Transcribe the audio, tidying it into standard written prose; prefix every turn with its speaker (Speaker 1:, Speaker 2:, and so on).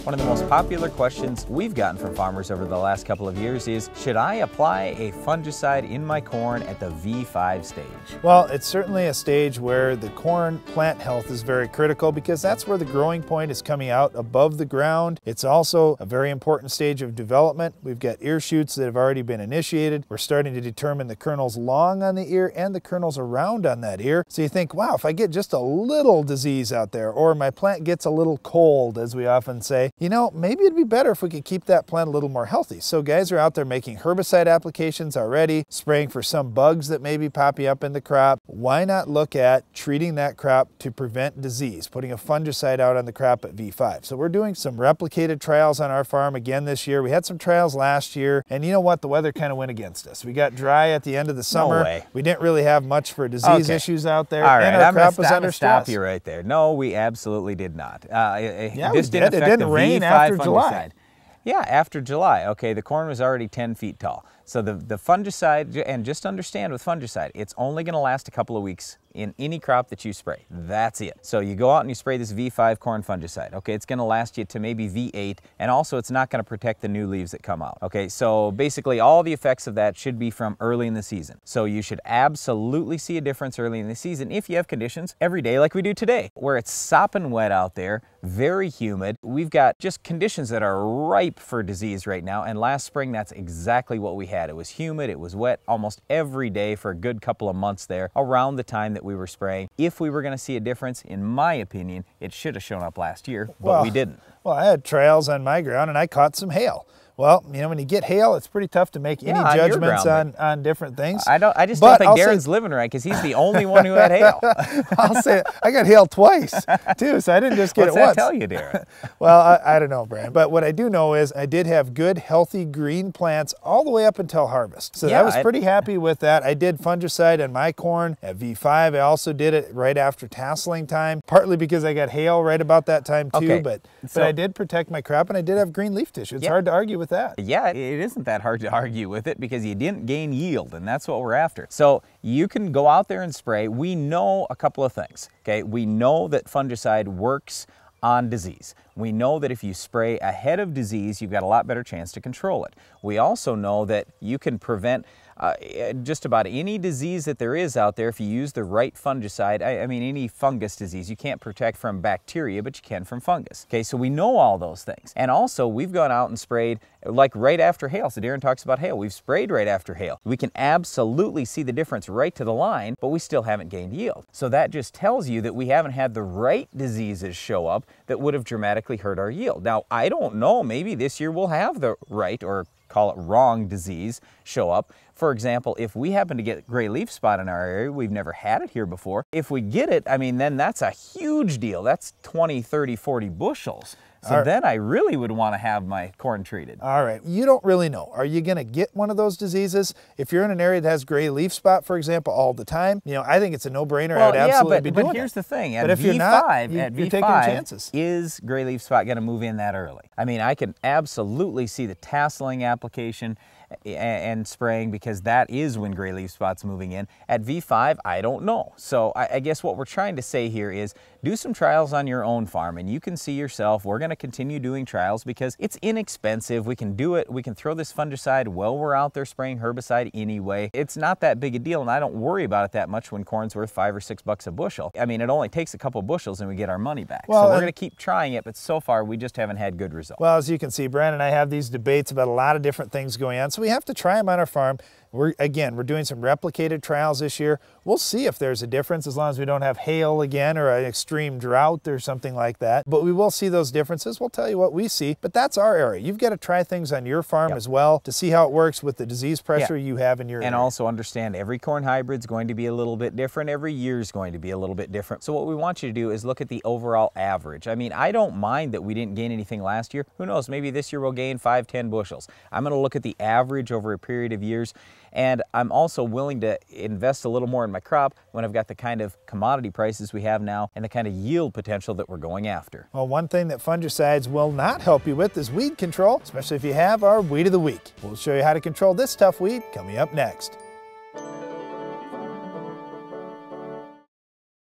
Speaker 1: One of the most popular questions we've gotten from farmers over the last couple of years is, should I apply a fungicide in my corn at the V5 stage?
Speaker 2: Well, it's certainly a stage where the corn plant health is very critical because that's where the growing point is coming out above the ground. It's also a very important stage of development. We've got ear shoots that have already been initiated. We're starting to determine the kernels long on the ear and the kernels around on that ear. So you think, wow, if I get just a little disease out there, or my plant gets a little cold, as we often say, you know, maybe it'd be better if we could keep that plant a little more healthy. So guys are out there making herbicide applications already, spraying for some bugs that may be popping up in the crop. Why not look at treating that crop to prevent disease, putting a fungicide out on the crop at V5? So we're doing some replicated trials on our farm again this year. We had some trials last year, and you know what? The weather kind of went against us. We got dry at the end of the summer.
Speaker 1: No way.
Speaker 2: We didn't really have much for disease issues out there.
Speaker 1: All right,
Speaker 2: and our crop was
Speaker 1: I'm
Speaker 2: under
Speaker 1: gonna stop
Speaker 2: stress.
Speaker 1: you right there. No, we absolutely did not.
Speaker 2: Yeah,
Speaker 1: this
Speaker 2: we did. It didn't rain after July.
Speaker 1: Yeah, after July. Okay, the corn was already 10 feet tall. So the fungicide, and just understand with fungicide, it's only going to last a couple of weeks in any crop that you spray. That's it. So you go out and you spray this V5 corn fungicide. Okay, it's going to last you to maybe V8, and also it's not going to protect the new leaves that come out. Okay, so basically all the effects of that should be from early in the season. So you should absolutely see a difference early in the season if you have conditions every day like we do today, where it's sopping wet out there, very humid. We've got just conditions that are ripe for disease right now, and last spring that's exactly what we had. It was humid, it was wet almost every day for a good couple of months there around the time that we were spraying. If we were going to see a difference, in my opinion, it should have shown up last year, but we didn't. Well,
Speaker 2: I had trials on my ground and I caught some hail. Well, you know, when you get hail, it's pretty tough to make any judgments on different things.
Speaker 1: I just don't think Darren's living right because he's the only one who had hail.
Speaker 2: I'll say I got hail twice too, so I didn't just get it once.
Speaker 1: What's that tell you, Darren?
Speaker 2: Well, I don't know, Brian, but what I do know is I did have good, healthy green plants all the way up until harvest. So I was pretty happy with that. I did fungicide on my corn at V5. I also did it right after tasseling time, partly because I got hail right about that time too, but I did protect my crop and I did have green leaf tissue. It's hard to argue with that.
Speaker 1: Yeah, it isn't that hard to argue with it because you didn't gain yield, and that's what we're after. So you can go out there and spray. We know a couple of things, okay? We know that fungicide works on disease. We know that if you spray ahead of disease, you've got a lot better chance to control it. We also know that you can prevent just about any disease that there is out there if you use the right fungicide. I mean, any fungus disease. You can't protect from bacteria, but you can from fungus. Okay, so we know all those things. And also, we've gone out and sprayed like right after hail. So Darren talks about hail. We've sprayed right after hail. We can absolutely see the difference right to the line, but we still haven't gained yield. So that just tells you that we haven't had the right diseases show up that would have dramatically hurt our yield. Now, I don't know, maybe this year we'll have the right, or call it wrong, disease show up. For example, if we happen to get gray leaf spot in our area, we've never had it here before. If we get it, I mean, then that's a huge deal. That's 20, 30, 40 bushels. So then I really would want to have my corn treated.
Speaker 2: All right, you don't really know. Are you going to get one of those diseases? If you're in an area that has gray leaf spot, for example, all the time, you know, I think it's a no-brainer.
Speaker 1: Well,
Speaker 2: I'd absolutely be doing
Speaker 1: but here's the thing.
Speaker 2: But if you're not, you're taking chances.
Speaker 1: Is gray leaf spot going to move in that early? I mean, I can absolutely see the tasseling application and spraying because that is when gray leaf spot's moving in. At V5, I don't know. So I guess what we're trying to say here is do some trials on your own farm and you can see yourself. We're going to continue doing trials because it's inexpensive. We can do it. We can throw this fungicide while we're out there spraying herbicide anyway. It's not that big a deal, and I don't worry about it that much when corn's worth $5 or $6 a bushel. I mean, it only takes a couple bushels and we get our money back. Well, so we're going to keep trying it, but so far we just haven't had good results.
Speaker 2: Well, as you can see, Brandon and I have these debates about a lot of different things going on, so we have to try them on our farm. We're doing some replicated trials this year. We'll see if there's a difference as long as we don't have hail again or an extreme drought or something like that. But we will see those differences. We'll tell you what we see, but that's our area. You've got to try things on your farm as well to see how it works with the disease pressure you have in your area.
Speaker 1: And also understand every corn hybrid is going to be a little bit different. Every year is going to be a little bit different. So what we want you to do is look at the overall average. I mean, I don't mind that we didn't gain anything last year. Who knows, maybe this year we'll gain 5, 10 bushels. I'm going to look at the average over a period of years. And I'm also willing to invest a little more in my crop when I've got the kind of commodity prices we have now and the kind of yield potential that we're going after.
Speaker 2: Well, one thing that fungicides will not help you with is weed control, especially if you have our Weed of the Week. We'll show you how to control this tough weed coming up next.